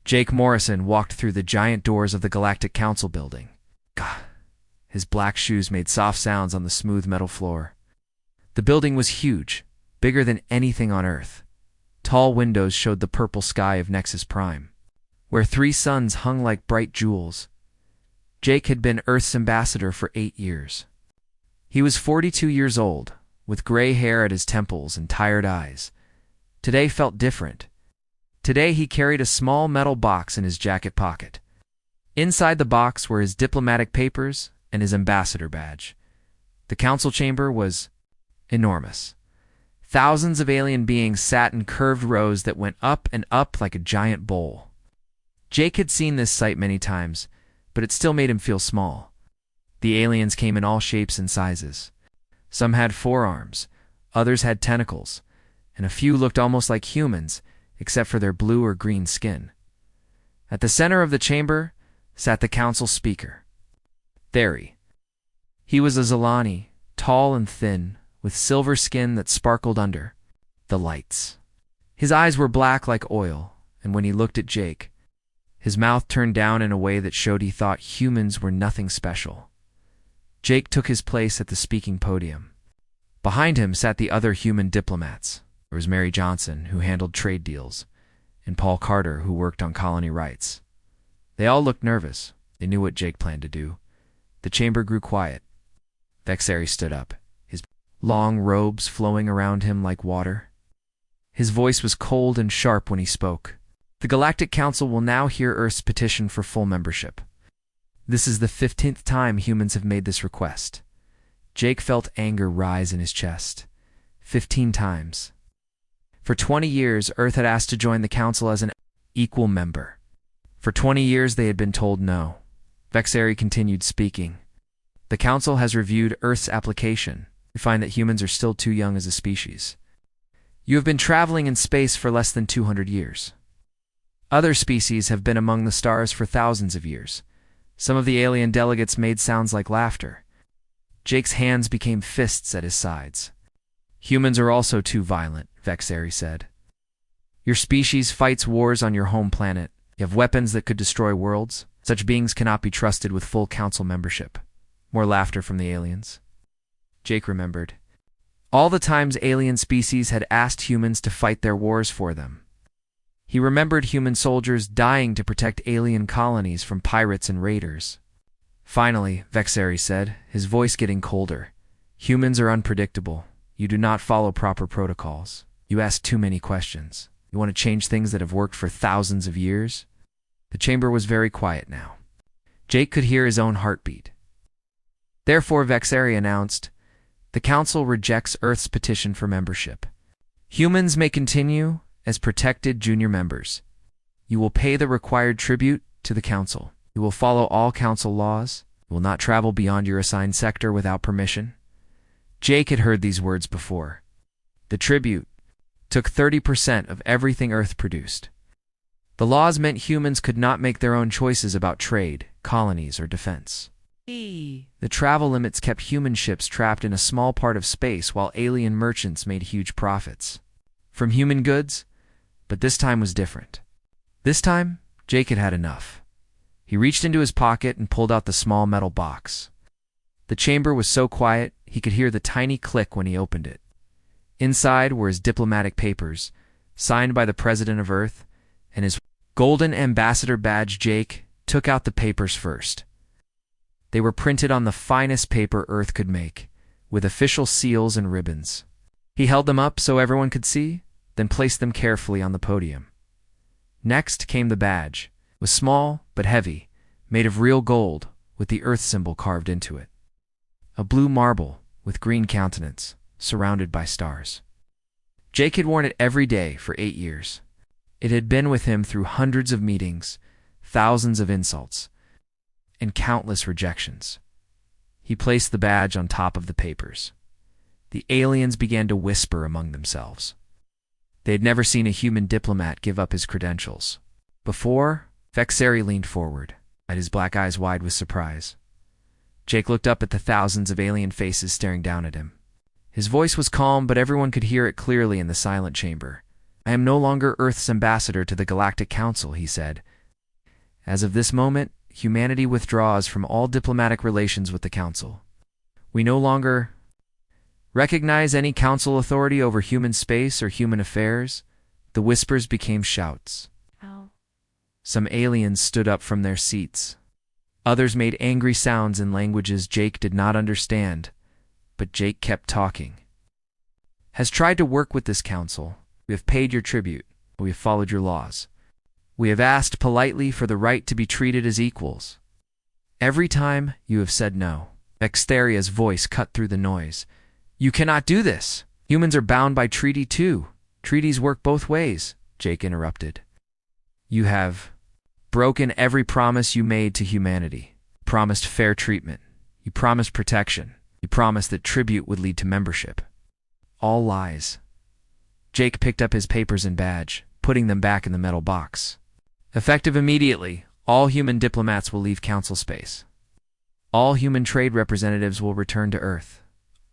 Jake Morrison walked through the giant doors of the Galactic Council building. Gah! His black shoes made soft sounds on the smooth metal floor. The building was huge, bigger than anything on Earth. Tall windows showed the purple sky of Nexus Prime, where 3 suns hung like bright jewels. Jake had been Earth's ambassador for 8 years. He was 42 years old, with gray hair at his temples and tired eyes. Today felt different. Today he carried a small metal box in his jacket pocket. Inside the box were his diplomatic papers and his ambassador badge. The council chamber was enormous. Thousands of alien beings sat in curved rows that went up and up like a giant bowl. Jake had seen this sight many times, but it still made him feel small. The aliens came in all shapes and sizes. Some had 4 arms, others had tentacles, and a few looked almost like humans, except for their blue or green skin. At the center of the chamber sat the council speaker, Theri. He was a Zilani, tall and thin, with silver skin that sparkled under the lights. His eyes were black like oil, and when he looked at Jake, his mouth turned down in a way that showed he thought humans were nothing special. Jake took his place at the speaking podium. Behind him sat the other human diplomats. There was Mary Johnson, who handled trade deals, and Paul Carter, who worked on colony rights. They all looked nervous. They knew what Jake planned to do. The chamber grew quiet. Vexeri stood up, his long robes flowing around him like water. His voice was cold and sharp when he spoke. The Galactic Council will now hear Earth's petition for full membership. This is the 15th time humans have made this request. Jake felt anger rise in his chest. 15 times. For 20 years, Earth had asked to join the Council as an equal member. For 20 years, they had been told no. Vexeri continued speaking. The Council has reviewed Earth's application. We find that humans are still too young as a species. You have been traveling in space for less than 200 years. Other species have been among the stars for thousands of years. Some of the alien delegates made sounds like laughter. Jake's hands became fists at his sides. Humans are also too violent, Vexeri said. Your species fights wars on your home planet. You have weapons that could destroy worlds. Such beings cannot be trusted with full council membership. More laughter from the aliens. Jake remembered. All the times alien species had asked humans to fight their wars for them. He remembered human soldiers dying to protect alien colonies from pirates and raiders. Finally, Vexeri said, his voice getting colder. Humans are unpredictable. You do not follow proper protocols. You ask too many questions. You want to change things that have worked for thousands of years? The chamber was very quiet now. Jake could hear his own heartbeat. Therefore, Vexeri announced, the Council rejects Earth's petition for membership. Humans may continue as protected junior members. You will pay the required tribute to the Council. You will follow all Council laws. You will not travel beyond your assigned sector without permission. Jake had heard these words before. The tribute took 30% of everything Earth produced. The laws meant humans could not make their own choices about trade, colonies, or defense. The travel limits kept human ships trapped in a small part of space while alien merchants made huge profits from human goods, but this time was different. This time, Jake had had enough. He reached into his pocket and pulled out the small metal box. The chamber was so quiet, he could hear the tiny click when he opened it. Inside were his diplomatic papers, signed by the President of Earth, and his golden ambassador badge. Jake took out the papers first. They were printed on the finest paper Earth could make, with official seals and ribbons. He held them up so everyone could see, then placed them carefully on the podium. Next came the badge. It was small but heavy, made of real gold, with the Earth symbol carved into it. A blue marble with green countenance, surrounded by stars. Jake had worn it every day for 8 years. It had been with him through hundreds of meetings, thousands of insults, and countless rejections. He placed the badge on top of the papers. The aliens began to whisper among themselves. They had never seen a human diplomat give up his credentials. Before, Vexeri leaned forward, his black eyes wide with surprise. Jake looked up at the thousands of alien faces staring down at him. His voice was calm, but everyone could hear it clearly in the silent chamber. I am no longer Earth's ambassador to the Galactic Council, he said, As of this moment, humanity withdraws from all diplomatic relations with the Council. We no longer recognize any Council authority over human space or human affairs. The whispers became shouts. Ow. Some aliens stood up from their seats. Others made angry sounds in languages Jake did not understand, but Jake kept talking. Has tried to work with this council. We have paid your tribute. We have followed your laws. We have asked politely for the right to be treated as equals. Every time you have said no. Extheria's voice cut through the noise. You cannot do this. Humans are bound by treaty too. Treaties work both ways, Jake interrupted. You have broken every promise you made to humanity. You promised fair treatment. You promised protection. You promised that tribute would lead to membership. All lies. Jake picked up his papers and badge, putting them back in the metal box. Effective immediately, all human diplomats will leave council space. All human trade representatives will return to Earth.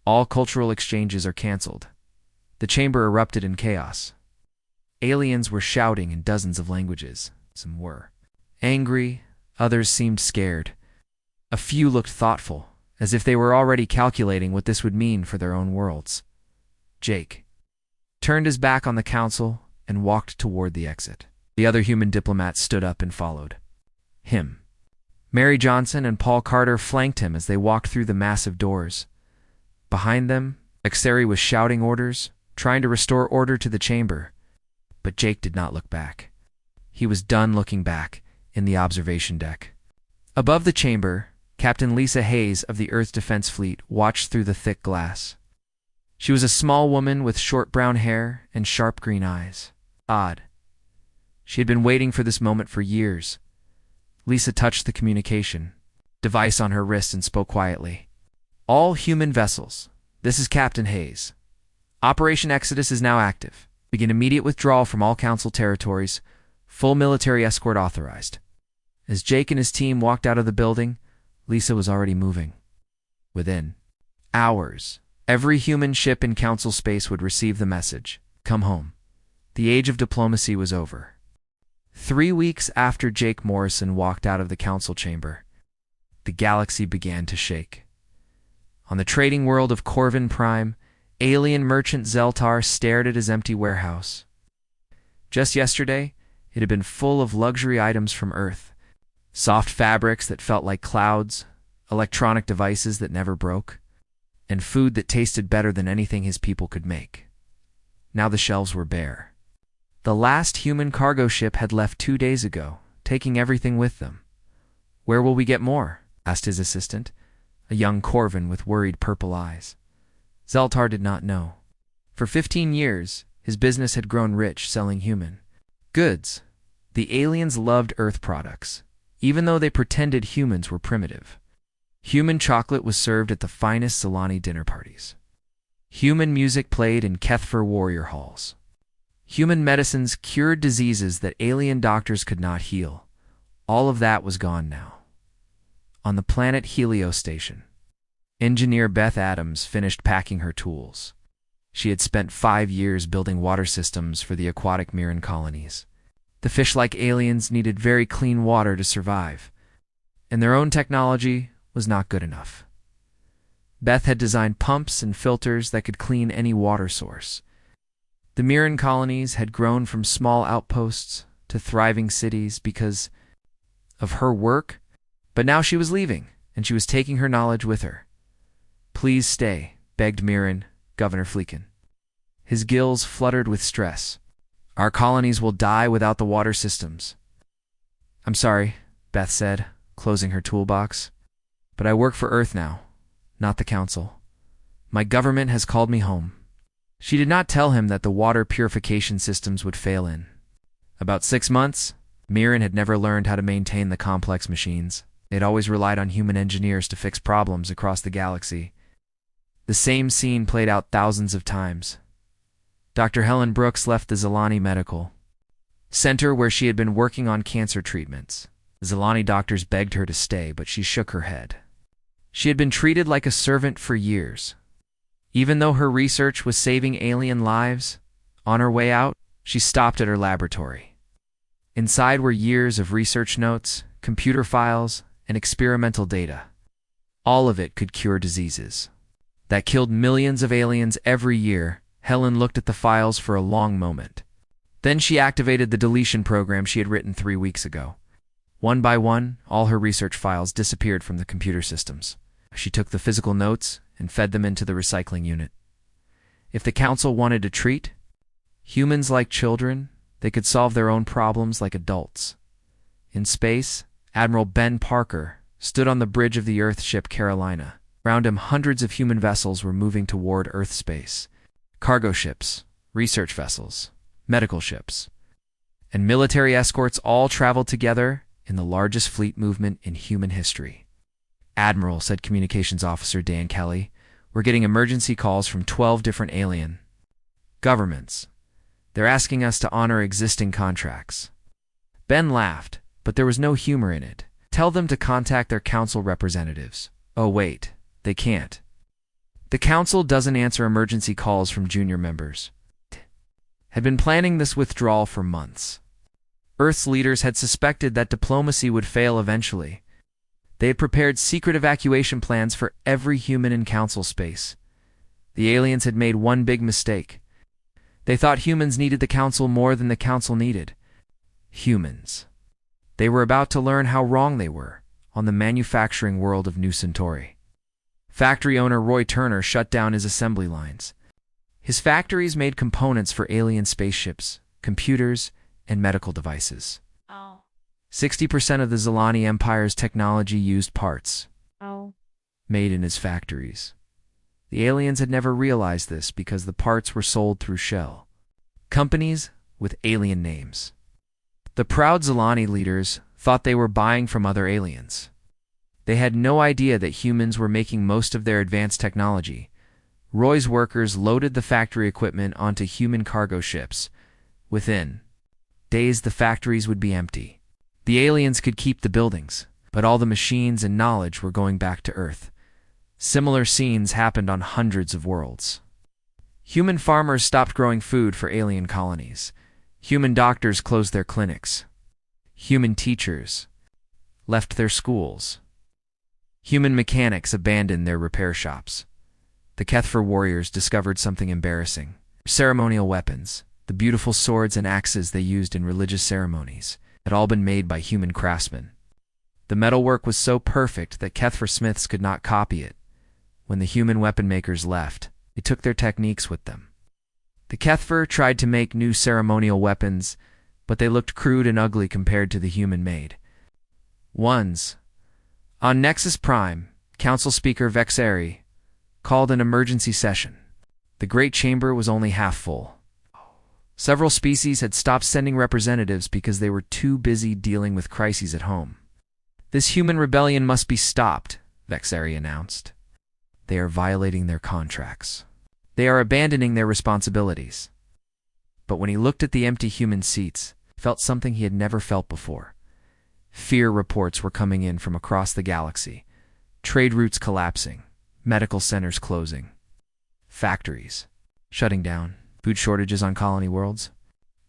All cultural exchanges are canceled. The chamber erupted in chaos. Aliens were shouting in dozens of languages. Some were angry, others seemed scared. A few looked thoughtful, as if they were already calculating what this would mean for their own worlds. Jake turned his back on the council and walked toward the exit. The other human diplomats stood up and followed him. Mary Johnson and Paul Carter flanked him as they walked through the massive doors. Behind them, Exeri was shouting orders, trying to restore order to the chamber. But Jake did not look back. He was done looking back in the observation deck. Above the chamber, Captain Lisa Hayes of the Earth Defense Fleet watched through the thick glass. She was a small woman with short brown hair and sharp green eyes. Odd. She had been waiting for this moment for years. Lisa touched the communication device on her wrist and spoke quietly. All human vessels. This is Captain Hayes. Operation Exodus is now active. Begin immediate withdrawal from all council territories. Full military escort authorized. As Jake and his team walked out of the building, Lisa was already moving. Within hours, every human ship in council space would receive the message. Come home. The age of diplomacy was over. 3 weeks after Jake Morrison walked out of the council chamber, the galaxy began to shake. On the trading world of Corvin Prime, alien merchant Zeltar stared at his empty warehouse. Just yesterday, it had been full of luxury items from Earth. Soft fabrics that felt like clouds, electronic devices that never broke, and food that tasted better than anything his people could make. Now the shelves were bare. The last human cargo ship had left 2 days ago, taking everything with them. Where will we get more? Asked his assistant, a young Corvin with worried purple eyes. Zeltar did not know. For 15 years, his business had grown rich selling human goods. The aliens loved Earth products, even though they pretended humans were primitive. Human chocolate was served at the finest Zilani dinner parties. Human music played in Kethfer warrior halls. Human medicines cured diseases that alien doctors could not heal. All of that was gone now. On the planet Helios Station, engineer Beth Adams finished packing her tools. She had spent 5 years building water systems for the aquatic Mirren colonies. The fish-like aliens needed very clean water to survive, and their own technology was not good enough. Beth had designed pumps and filters that could clean any water source. The Mirren colonies had grown from small outposts to thriving cities because of her work, but now she was leaving, and she was taking her knowledge with her. Please stay, begged Mirren, Governor Fleekin. His gills fluttered with stress. Our colonies will die without the water systems. I'm sorry, Beth said, closing her toolbox, but I work for Earth now, not the Council. My government has called me home. She did not tell him that the water purification systems would fail in about 6 months. Mirren had never learned how to maintain the complex machines. They had always relied on human engineers to fix problems across the galaxy. The same scene played out thousands of times. Dr. Helen Brooks left the Zilani Medical Center where she had been working on cancer treatments. The Zilani doctors begged her to stay, but she shook her head. She had been treated like a servant for years. Even though her research was saving alien lives, on her way out, she stopped at her laboratory. Inside were years of research notes, computer files, and experimental data. All of it could cure diseases that killed millions of aliens every year. Helen looked at the files for a long moment. Then she activated the deletion program she had written 3 weeks ago. One by one, all her research files disappeared from the computer systems. She took the physical notes and fed them into the recycling unit. If the council wanted to treat humans like children, they could solve their own problems like adults. In space, Admiral Ben Parker stood on the bridge of the Earth ship Carolina. Around him, hundreds of human vessels were moving toward Earth space. Cargo ships, research vessels, medical ships, and military escorts all traveled together in the largest fleet movement in human history. "Admiral," said Communications Officer Dan Kelly, "we're getting emergency calls from 12 different alien governments. They're asking us to honor existing contracts." Ben laughed, but there was no humor in it. "Tell them to contact their council representatives." "Oh wait, they can't. The council doesn't answer emergency calls from junior members." Had been planning this withdrawal for months. Earth's leaders had suspected that diplomacy would fail eventually. They had prepared secret evacuation plans for every human in council space. The aliens had made one big mistake. They thought humans needed the council more than the council needed humans. They were about to learn how wrong they were on the manufacturing world of New Centauri. Factory owner Roy Turner shut down his assembly lines. His factories made components for alien spaceships, computers, and medical devices. 60% of the Zilani Empire's technology used parts made in his factories. The aliens had never realized this because the parts were sold through shell companies with alien names. The proud Zilani leaders thought they were buying from other aliens. They had no idea that humans were making most of their advanced technology. Roy's workers loaded the factory equipment onto human cargo ships. Within days, the factories would be empty. The aliens could keep the buildings, but all the machines and knowledge were going back to Earth. Similar scenes happened on hundreds of worlds. Human farmers stopped growing food for alien colonies. Human doctors closed their clinics. Human teachers left their schools. Human mechanics abandoned their repair shops. The HFY warriors discovered something embarrassing. Ceremonial weapons, the beautiful swords and axes they used in religious ceremonies, had all been made by human craftsmen. The metalwork was so perfect that HFY smiths could not copy it. When the human weapon makers left, they took their techniques with them. The HFY tried to make new ceremonial weapons, but they looked crude and ugly compared to the human-made ones. On Nexus Prime, Council Speaker Vexeri called an emergency session. The Great Chamber was only half full. Several species had stopped sending representatives because they were too busy dealing with crises at home. "This human rebellion must be stopped," Vexeri announced. "They are violating their contracts. They are abandoning their responsibilities." But when he looked at the empty human seats, he felt something he had never felt before. Fear reports were coming in from across the galaxy. Trade routes collapsing, medical centers closing, factories shutting down, food shortages on colony worlds.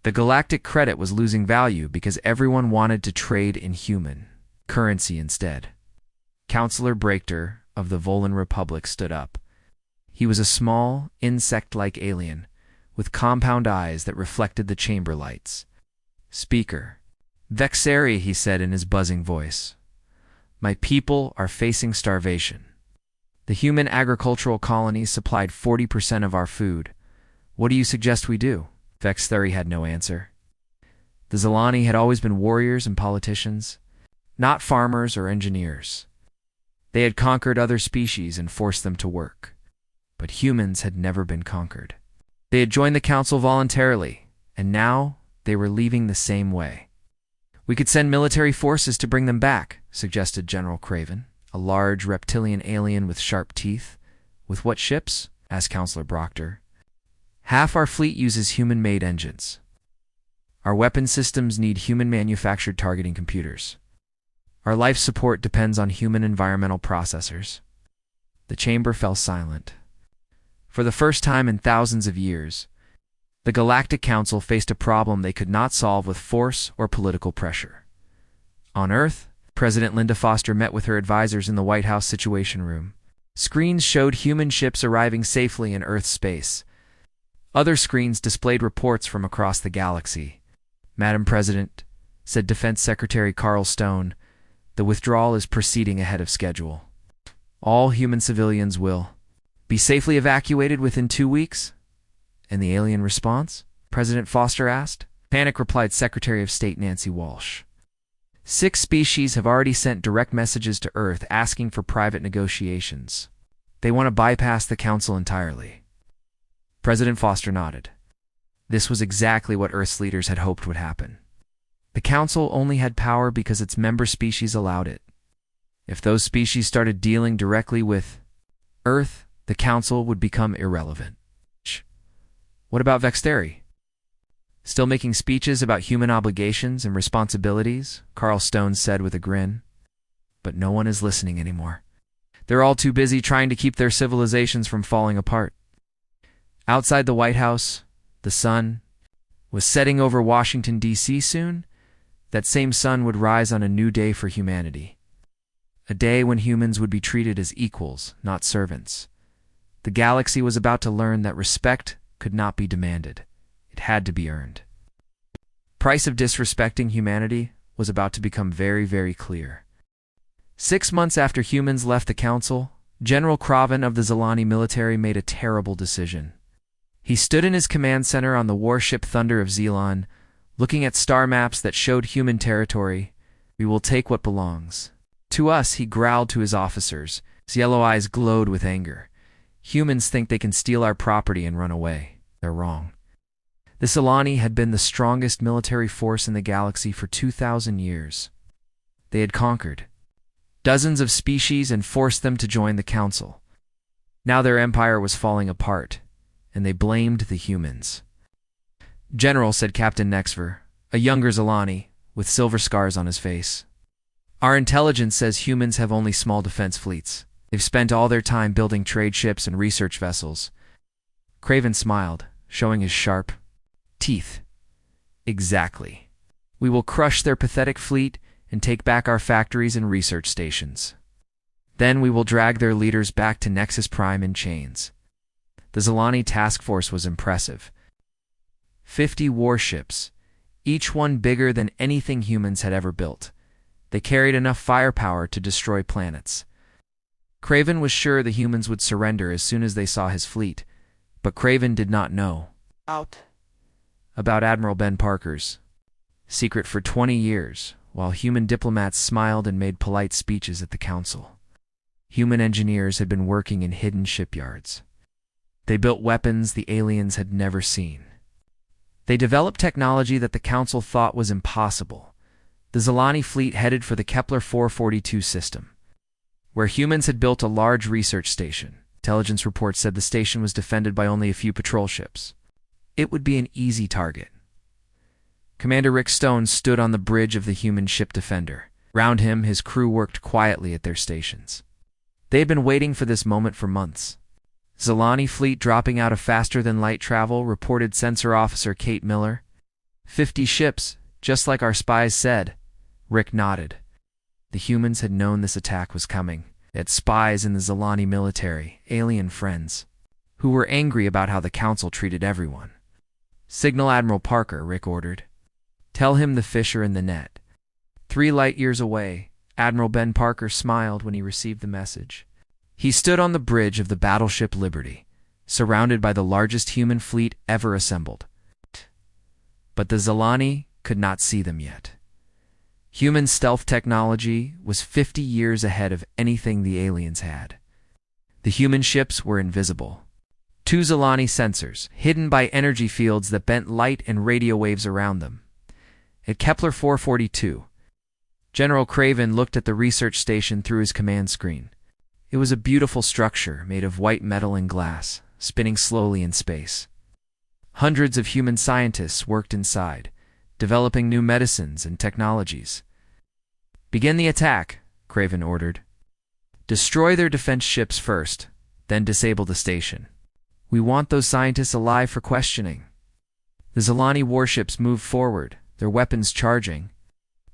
The galactic credit was losing value because everyone wanted to trade in human currency instead. Councillor Breakter of the Volan Republic stood up. He was a small, insect-like alien with compound eyes that reflected the chamber lights. "Speaker Vexeri," he said in his buzzing voice, "my people are facing starvation. The human agricultural colonies supplied 40% of our food. What do you suggest we do?" Vexeri had no answer. The Zilani had always been warriors and politicians, not farmers or engineers. They had conquered other species and forced them to work. But humans had never been conquered. They had joined the council voluntarily, and now they were leaving the same way. "We could send military forces to bring them back," suggested General Craven, a large reptilian alien with sharp teeth. "With what ships?" asked Councillor Brockter. "Half our fleet uses human-made engines. Our weapon systems need human-manufactured targeting computers. Our life support depends on human environmental processors." The chamber fell silent. For the first time in thousands of years, The Galactic Council faced a problem they could not solve with force or political pressure. On Earth, President Linda Foster met with her advisors in the White House Situation Room. Screens showed human ships arriving safely in Earth's space. Other screens displayed reports from across the galaxy. "Madam President," said Defense Secretary Carl Stone, "the withdrawal is proceeding ahead of schedule. All human civilians will be safely evacuated within 2 weeks." "And the alien response?" President Foster asked. Panic, replied Secretary of State Nancy Walsh. 6 species have already sent direct messages to Earth asking for private negotiations. They want to bypass the Council entirely. President Foster nodded. This was exactly what Earth's leaders had hoped would happen. The Council only had power because its member species allowed it. If those species started dealing directly with Earth, the Council would become irrelevant. What about Vexteri? Still making speeches about human obligations and responsibilities, Carl Stone said with a grin. But no one is listening anymore. They're all too busy trying to keep their civilizations from falling apart. Outside the White House, the sun was setting over Washington, D.C. soon. That same sun would rise on a new day for humanity. A day when humans would be treated as equals, not servants. The galaxy was about to learn that respect could not be demanded. It had to be earned. Price of disrespecting humanity was about to become very, very clear. 6 months after humans left the Council, General Craven of the Zilani military made a terrible decision. He stood in his command center on the warship Thunder of Zelon, looking at star maps that showed human territory. "We will take what belongs to us," he growled to his officers. His yellow eyes glowed with anger. "Humans think they can steal our property and run away. They're wrong." The Zilani had been the strongest military force in the galaxy for 2,000 years. They had conquered dozens of species and forced them to join the Council. Now their empire was falling apart, and they blamed the humans. "General," said Captain Nexver, a younger Zilani, with silver scars on his face, "our intelligence says humans have only small defense fleets. They've spent all their time building trade ships and research vessels." Craven smiled, showing his sharp teeth. "Exactly. We will crush their pathetic fleet and take back our factories and research stations. Then we will drag their leaders back to Nexus Prime in chains." The Zilani task force was impressive. 50 warships, each one bigger than anything humans had ever built. They carried enough firepower to destroy planets. Craven was sure the humans would surrender as soon as they saw his fleet, but Craven did not know about Admiral Ben Parker's secret for 20 years, while human diplomats smiled and made polite speeches at the Council. Human engineers had been working in hidden shipyards. They built weapons the aliens had never seen. They developed technology that the Council thought was impossible. The Zilani fleet headed for the Kepler 442 system, where humans had built a large research station. Intelligence reports said the station was defended by only a few patrol ships. It would be an easy target. Commander Rick Stone stood on the bridge of the human ship Defender. Round him, his crew worked quietly at their stations. They had been waiting for this moment for months. Zilani fleet dropping out of faster-than-light travel, reported Sensor Officer Kate Miller. 50 ships, just like our spies said. Rick nodded. The humans had known this attack was coming. They had spies in the Zilani military, alien friends, who were angry about how the Council treated everyone. "Signal Admiral Parker," Rick ordered. "Tell him the fish are in the net." 3 light years away, Admiral Ben Parker smiled when he received the message. He stood on the bridge of the battleship Liberty, surrounded by the largest human fleet ever assembled. But the Zilani could not see them yet. Human stealth technology was 50 years ahead of anything the aliens had. The human ships were invisible. 2 Zilani sensors, hidden by energy fields that bent light and radio waves around them. At Kepler 442, General Craven looked at the research station through his command screen. It was a beautiful structure made of white metal and glass, spinning slowly in space. Hundreds of human scientists worked inside, developing new medicines and technologies. "Begin the attack," Craven ordered. "Destroy their defense ships first, then disable the station. We want those scientists alive for questioning." The Zilani warships moved forward, their weapons charging.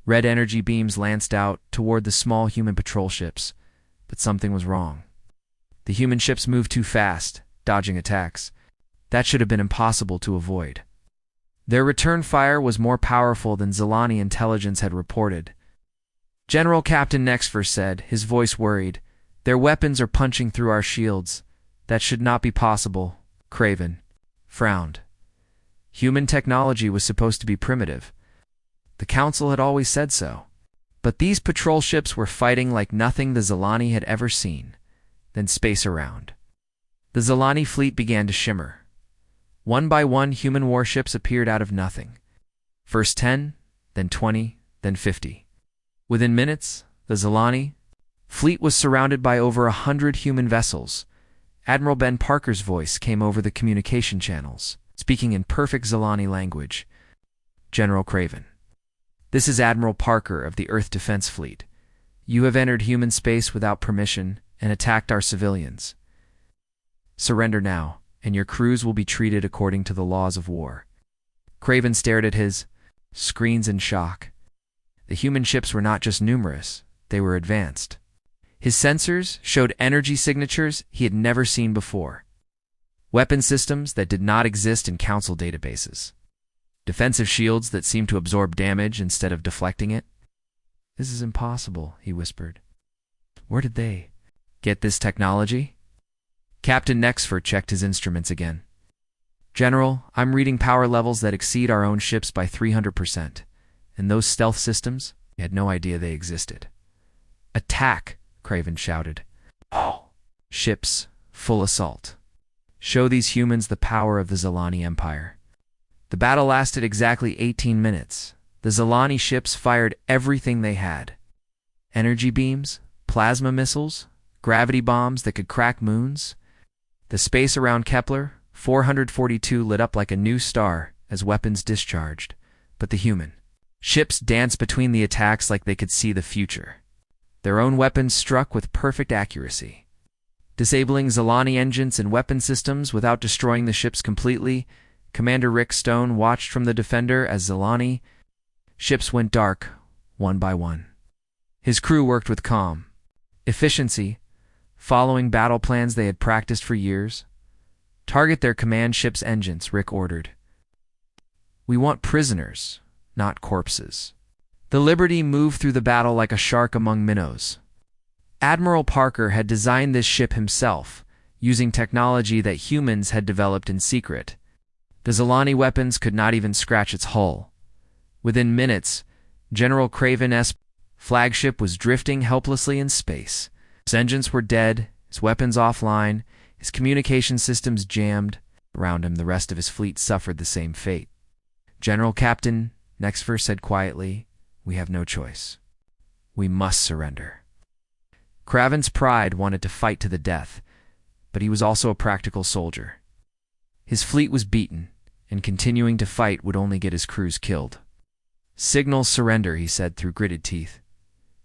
Red energy beams lanced out toward the small human patrol ships, but something was wrong. The human ships moved too fast, dodging attacks. That should have been impossible to avoid. Their return fire was more powerful than Zilani intelligence had reported. General Captain Nexfer said, his voice worried, "Their weapons are punching through our shields. That should not be possible." Craven frowned. Human technology was supposed to be primitive. The Council had always said so. But these patrol ships were fighting like nothing the Zilani had ever seen. Then space around. The Zilani fleet began to shimmer. One by one, human warships appeared out of nothing. First 10, then 20, then 50. Within minutes, the Zilani fleet was surrounded by over 100 human vessels. Admiral Ben Parker's voice came over the communication channels, speaking in perfect Zilani language. "General Craven, this is Admiral Parker of the Earth Defense Fleet. You have entered human space without permission and attacked our civilians. Surrender now, and your crews will be treated according to the laws of war." Craven stared at his screens in shock. The human ships were not just numerous, they were advanced. His sensors showed energy signatures he had never seen before. Weapon systems that did not exist in Council databases. Defensive shields that seemed to absorb damage instead of deflecting it. "This is impossible," he whispered. "Where did they get this technology?" Captain Nexfer checked his instruments again. "General, I'm reading power levels that exceed our own ships by 300%. And those stealth systems, we had no idea they existed." "Attack!" Craven shouted. "Oh!" "Ships, full assault. Show these humans the power of the Zilani Empire." The battle lasted exactly 18 minutes. The Zilani ships fired everything they had. Energy beams, plasma missiles, gravity bombs that could crack moons. The space around Kepler, 442, lit up like a new star as weapons discharged. But the human ships danced between the attacks like they could see the future. Their own weapons struck with perfect accuracy, disabling Zilani engines and weapon systems without destroying the ships completely. Commander Rick Stone watched from the Defender as Zilani ships went dark, one by one. His crew worked with calm efficiency, following battle plans they had practiced for years. "Target their command ship's engines," Rick ordered. "We want prisoners, not corpses." The Liberty moved through the battle like a shark among minnows. Admiral Parker had designed this ship himself, using technology that humans had developed in secret. The Zilani weapons could not even scratch its hull. Within minutes, General Craven's flagship was drifting helplessly in space. His engines were dead, his weapons offline, his communication systems jammed. Around him, the rest of his fleet suffered the same fate. "General Captain," Nexfer said quietly, "we have no choice. We must surrender." Craven's pride wanted to fight to the death, but he was also a practical soldier. His fleet was beaten, and continuing to fight would only get his crews killed. "Signal surrender," he said through gritted teeth.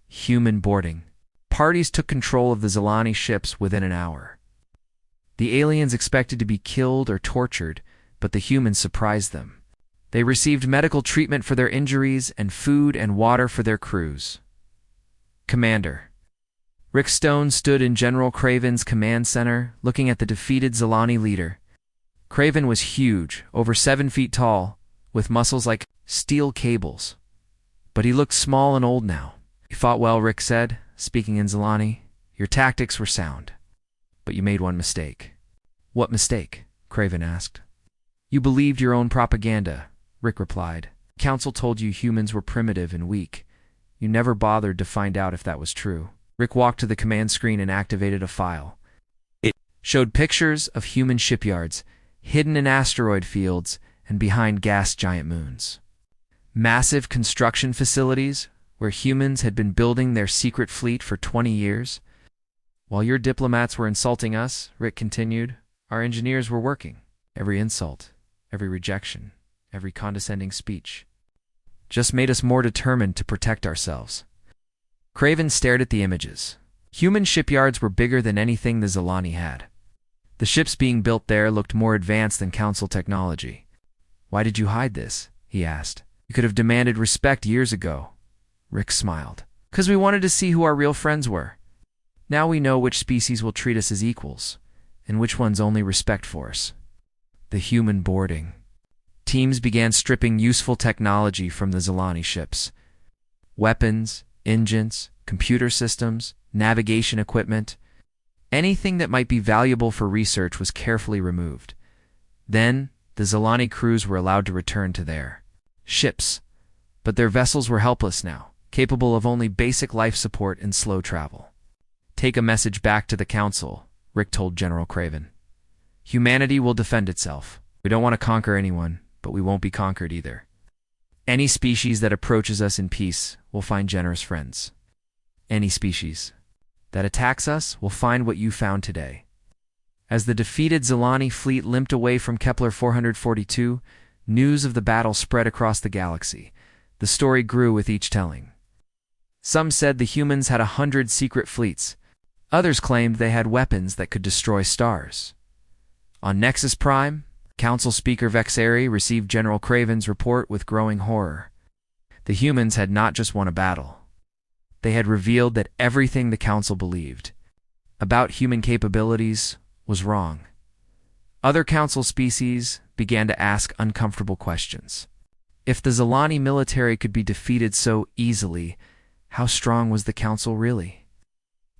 Human boarding. Parties took control of the Zilani ships within an hour. The aliens expected to be killed or tortured, but the humans surprised them. They received medical treatment for their injuries and food and water for their crews. "Commander." Rick Stone stood in General Craven's command center, looking at the defeated Zilani leader. Craven was huge, over 7 feet tall, with muscles like steel cables. But he looked small and old now. "You fought well," Rick said, speaking in Zilani. "Your tactics were sound. But you made one mistake." "What mistake?" Craven asked. "You believed your own propaganda," Rick replied. "Council told you humans were primitive and weak. You never bothered to find out if that was true." Rick walked to the command screen and activated a file. It showed pictures of human shipyards, hidden in asteroid fields and behind gas giant moons. Massive construction facilities where humans had been building their secret fleet for 20 years. "While your diplomats were insulting us," Rick continued, "our engineers were working. Every insult, every rejection, every condescending speech just made us more determined to protect ourselves." Craven stared at the images. Human shipyards were bigger than anything the Zilani had. The ships being built there looked more advanced than Council technology. Why did you hide this? He asked. You could have demanded respect years ago. Rick smiled. 'Cause we wanted to see who our real friends were. Now we know which species will treat us as equals, and which ones only respect for us. The human boarding. Teams began stripping useful technology from the Zilani ships. Weapons, engines, computer systems, navigation equipment. Anything that might be valuable for research was carefully removed. Then, the Zilani crews were allowed to return to their ships, but their vessels were helpless now, capable of only basic life support and slow travel. Take a message back to the Council, Rick told General Craven. Humanity will defend itself. We don't want to conquer anyone, but we won't be conquered either. Any species that approaches us in peace will find generous friends. Any species that attacks us will find what you found today. As the defeated Zilani fleet limped away from Kepler 442, news of the battle spread across the galaxy. The story grew with each telling. Some said the humans had 100 secret fleets. Others claimed they had weapons that could destroy stars. On Nexus Prime, Council Speaker Vexeri received General Craven's report with growing horror. The humans had not just won a battle. They had revealed that everything the Council believed about human capabilities was wrong. Other Council species began to ask uncomfortable questions. If the Zilani military could be defeated so easily, how strong was the Council really?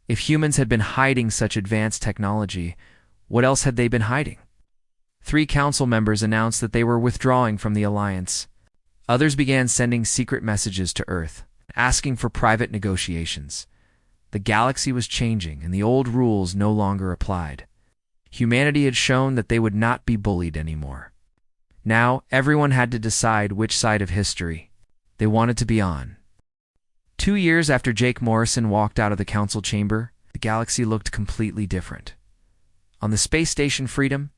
If humans had been hiding such advanced technology, what else had they been hiding? 3 Council members announced that they were withdrawing from the Alliance. Others began sending secret messages to Earth, asking for private negotiations. The galaxy was changing, and the old rules no longer applied. Humanity had shown that they would not be bullied anymore. Now, everyone had to decide which side of history they wanted to be on. 2 years after Jake Morrison walked out of the Council chamber, the galaxy looked completely different. On the space station Freedom,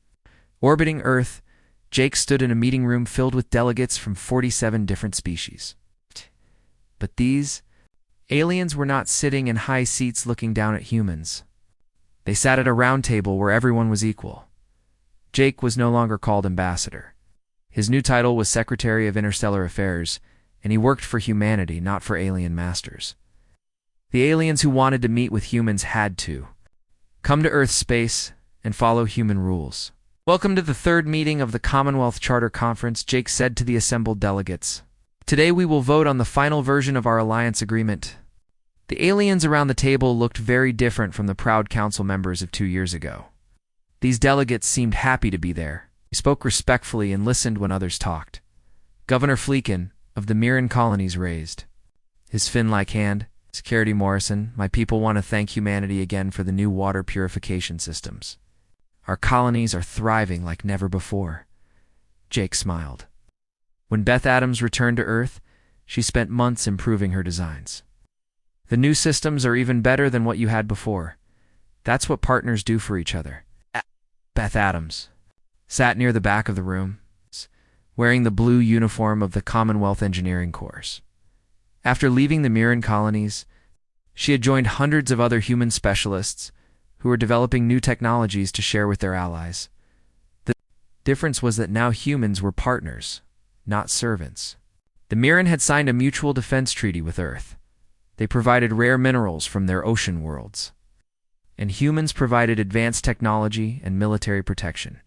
orbiting Earth, Jake stood in a meeting room filled with delegates from 47 different species. But these aliens were not sitting in high seats looking down at humans. They sat at a round table where everyone was equal. Jake was no longer called ambassador. His new title was Secretary of Interstellar Affairs, and he worked for humanity, not for alien masters. The aliens who wanted to meet with humans had to come to Earth space and follow human rules. Welcome to the 3rd meeting of the Commonwealth Charter Conference, Jake said to the assembled delegates. Today we will vote on the final version of our alliance agreement. The aliens around the table looked very different from the proud council members of 2 years ago. These delegates seemed happy to be there. He spoke respectfully and listened when others talked. Governor Fleekin, of the Mirren colonies, raised his fin-like hand. Security Morrison, my people want to thank humanity again for the new water purification systems. Our colonies are thriving like never before. Jake smiled. When Beth Adams returned to Earth, she spent months improving her designs. The new systems are even better than what you had before. That's what partners do for each other. Beth Adams sat near the back of the room, wearing the blue uniform of the Commonwealth Engineering Corps. After leaving the Mirren colonies, she had joined hundreds of other human specialists who were developing new technologies to share with their allies. The difference was that now humans were partners, not servants. The Mirren had signed a mutual defense treaty with Earth. They provided rare minerals from their ocean worlds, and humans provided advanced technology and military protection.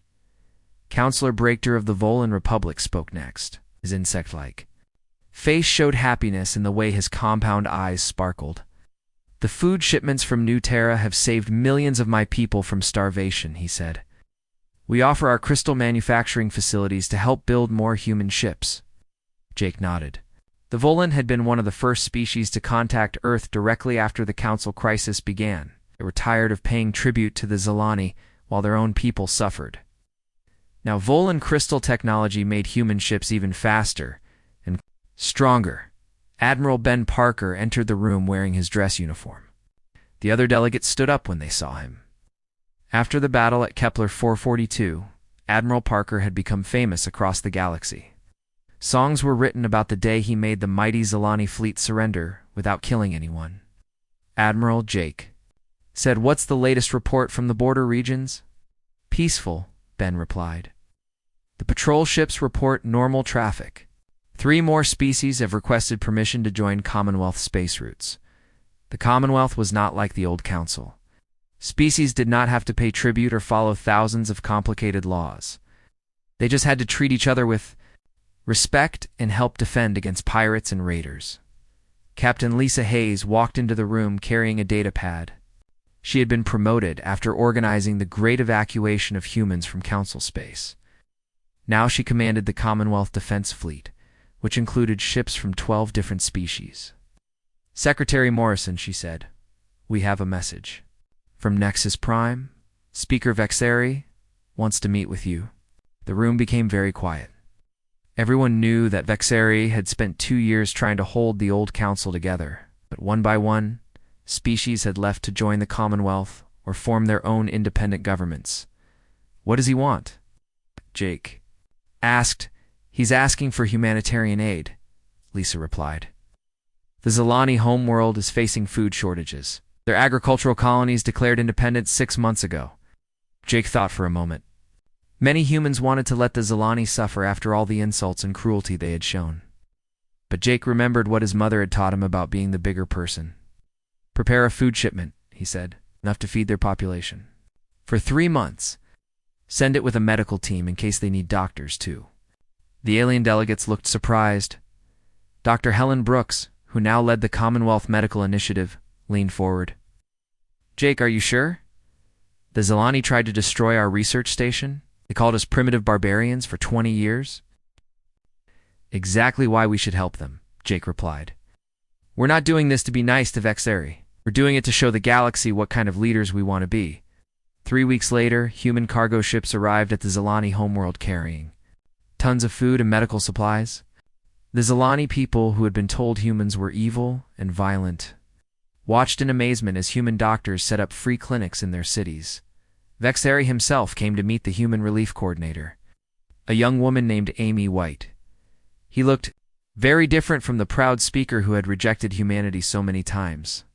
Counselor Breakter of the Volan Republic spoke next. His insect-like face showed happiness in the way his compound eyes sparkled. The food shipments from New Terra have saved millions of my people from starvation, he said. We offer our crystal manufacturing facilities to help build more human ships. Jake nodded. The Volan had been one of the first species to contact Earth directly after the Council crisis began. They were tired of paying tribute to the Zilani while their own people suffered. Now, Volan crystal technology made human ships even faster and stronger. Admiral Ben Parker entered the room wearing his dress uniform. The other delegates stood up when they saw him. After the battle at Kepler 442, Admiral Parker had become famous across the galaxy. Songs were written about the day he made the mighty Zilani fleet surrender without killing anyone. Admiral Jake said, "What's the latest report from the border regions?" "Peaceful," Ben replied. The patrol ships report normal traffic. 3 more species have requested permission to join Commonwealth space routes. The Commonwealth was not like the old Council. Species did not have to pay tribute or follow thousands of complicated laws. They just had to treat each other with respect and help defend against pirates and raiders. Captain Lisa Hayes walked into the room carrying a data pad. She had been promoted after organizing the great evacuation of humans from Council space. Now she commanded the Commonwealth Defense Fleet, which included ships from 12 different species. "Secretary Morrison," she said, "we have a message. From Nexus Prime, Speaker Vexeri wants to meet with you." The room became very quiet. Everyone knew that Vexeri had spent 2 years trying to hold the old council together, but one by one, species had left to join the Commonwealth or form their own independent governments. "What does he want?" Jake asked. "He's asking for humanitarian aid," Lisa replied. "The Zilani homeworld is facing food shortages. Their agricultural colonies declared independence 6 months ago." Jake thought for a moment. Many humans wanted to let the Zilani suffer after all the insults and cruelty they had shown. But Jake remembered what his mother had taught him about being the bigger person. "Prepare a food shipment," he said, "enough to feed their population. For 3 months. Send it with a medical team in case they need doctors, too." The alien delegates looked surprised. Dr. Helen Brooks, who now led the Commonwealth Medical Initiative, leaned forward. "Jake, are you sure? The Zilani tried to destroy our research station. They called us primitive barbarians for 20 years. "Exactly why we should help them," Jake replied. "We're not doing this to be nice to Vexeri. We're doing it to show the galaxy what kind of leaders we want to be." 3 weeks later, human cargo ships arrived at the Zilani homeworld carrying tons of food and medical supplies. The Zilani people, who had been told humans were evil and violent, watched in amazement as human doctors set up free clinics in their cities. Vexeri himself came to meet the human relief coordinator, a young woman named Amy White. He looked very different from the proud speaker who had rejected humanity so many times.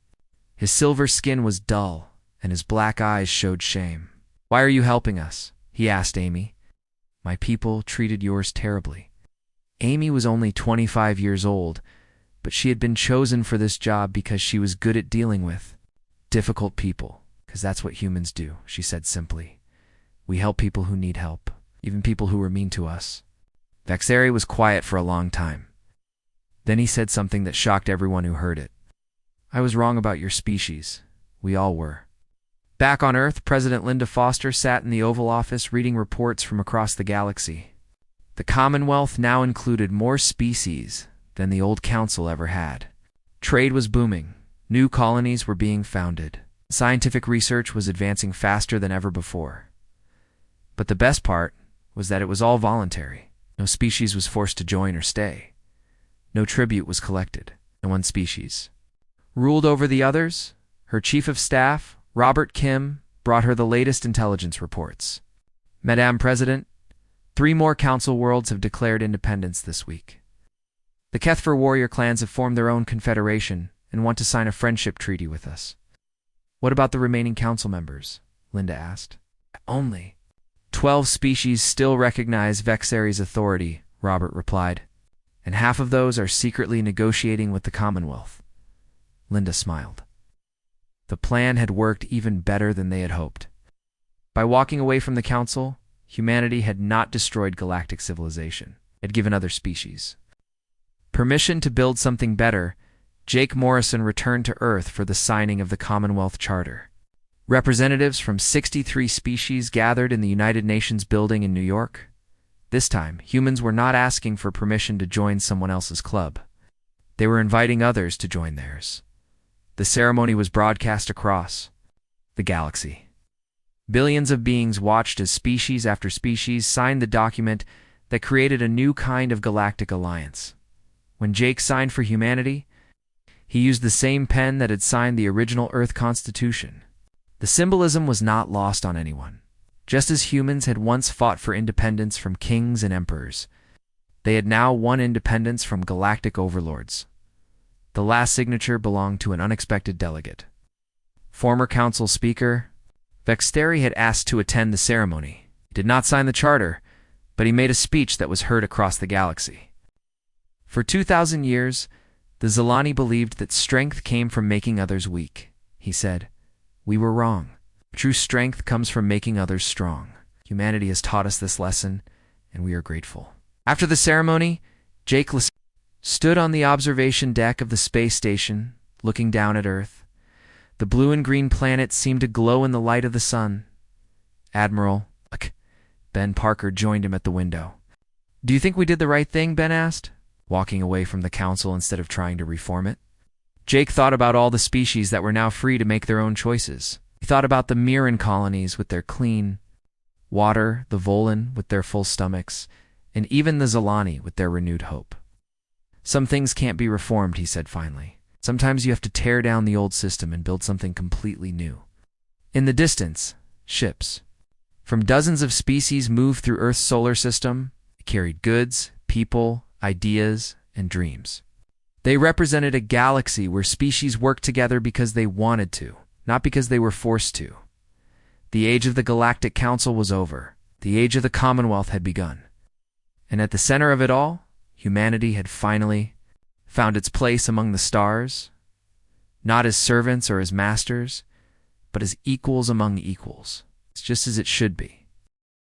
His silver skin was dull, and his black eyes showed shame. "Why are you helping us?" he asked Amy. "My people treated yours terribly." Amy was only 25 years old, but she had been chosen for this job because she was good at dealing with difficult people. "Because that's what humans do," she said simply. "We help people who need help, even people who were mean to us." Vexeri was quiet for a long time. Then he said something that shocked everyone who heard it. "I was wrong about your species. We all were." Back on Earth, President Linda Foster sat in the Oval Office reading reports from across the galaxy. The Commonwealth now included more species than the old Council ever had. Trade was booming. New colonies were being founded. Scientific research was advancing faster than ever before. But the best part was that it was all voluntary. No species was forced to join or stay. No tribute was collected. No one species ruled over the others. Her chief of staff, Robert Kim, brought her the latest intelligence reports. "Madame President, 3 more Council worlds have declared independence this week. The Kethfer warrior clans have formed their own confederation and want to sign a friendship treaty with us." "What about the remaining Council members?" Linda asked. "Only 12 species still recognize Vexeri's authority," Robert replied, "and half of those are secretly negotiating with the Commonwealth." Linda smiled. The plan had worked even better than they had hoped. By walking away from the Council, humanity had not destroyed galactic civilization. It had given other species permission to build something better. Jake Morrison returned to Earth for the signing of the Commonwealth Charter. Representatives from 63 species gathered in the United Nations building in New York. This time, humans were not asking for permission to join someone else's club. They were inviting others to join theirs. The ceremony was broadcast across the galaxy. Billions of beings watched as species after species signed the document that created a new kind of galactic alliance. When Jake signed for humanity, he used the same pen that had signed the original Earth Constitution. The symbolism was not lost on anyone. Just as humans had once fought for independence from kings and emperors, they had now won independence from galactic overlords. The last signature belonged to an unexpected delegate. Former Council Speaker Vexeri had asked to attend the ceremony. He did not sign the charter, but he made a speech that was heard across the galaxy. For 2,000 years, the Zilani believed that strength came from making others weak. He said, "We were wrong. True strength comes from making others strong. Humanity has taught us this lesson, and we are grateful." After the ceremony, Jake stood on the observation deck of the space station, looking down at Earth. The blue and green planets seemed to glow in the light of the sun. Admiral Ben Parker joined him at the window. "Do you think we did the right thing?" Ben asked, walking away from the council instead of trying to reform it. Jake thought about all the species that were now free to make their own choices. He thought about the Mirren colonies with their clean water, the Volan with their full stomachs, and even the Zilani with their renewed hope. "Some things can't be reformed," he said finally. "Sometimes you have to tear down the old system and build something completely new." In the distance, ships from dozens of species moved through Earth's solar system. They carried goods, people, ideas, and dreams. They represented a galaxy where species worked together because they wanted to, not because they were forced to. The age of the Galactic Council was over. The age of the Commonwealth had begun. And at the center of it all, humanity had finally found its place among the stars, not as servants or as masters, but as equals among equals. It's just as it should be.